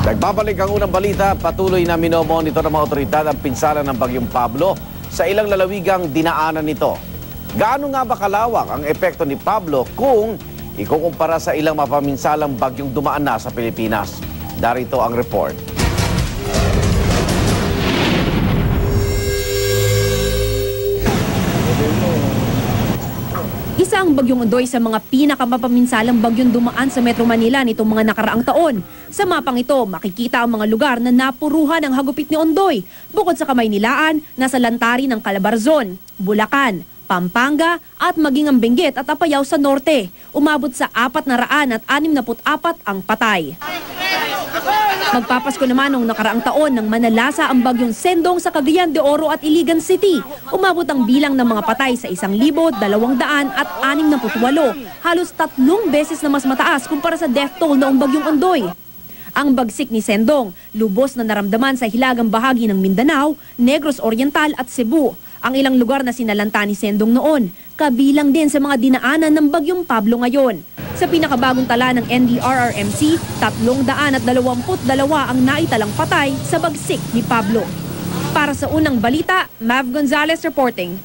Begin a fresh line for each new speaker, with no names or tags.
Nagbabalik ang unang balita, patuloy na minomonitor ng mga otoridad ang pinsala ng Bagyong Pablo sa ilang lalawigang dinaanan nito. Gaano nga ba kalawak ang epekto ni Pablo kung ikukumpara sa ilang mapaminsalang bagyong dumaan na sa Pilipinas? Darito ang report.
Isa ang Bagyong Ondoy sa mga pinakamapaminsalang bagyong dumaan sa Metro Manila nitong mga nakaraang taon. Sa mapang ito, makikita ang mga lugar na napuruhan ng hagupit ni Ondoy. Bukod sa Kamaynilaan, nasa lantari ng Calabarzon, Bulacan, Pampanga at maging ang Benguet at Apayao sa norte. Umabot sa 464 ang patay. Magpapasko naman noong nakaraang taon nang manalasa ang bagyong Sendong sa Cagayan de Oro at Iligan City. Umabot ang bilang ng mga patay sa 1,268, halos 3 beses na mas mataas kumpara sa death toll noong bagyong Ondoy. Ang bagsik ni Sendong, lubos na naramdaman sa hilagang bahagi ng Mindanao, Negros Oriental at Cebu. Ang ilang lugar na sinalanta ni Sendong noon, kabilang din sa mga dinaanan ng Bagyong Pablo ngayon. Sa pinakabagong tala ng NDRRMC, 322 ang naitalang patay sa bagsik ni Pablo. Para sa unang balita, Mav Gonzalez reporting.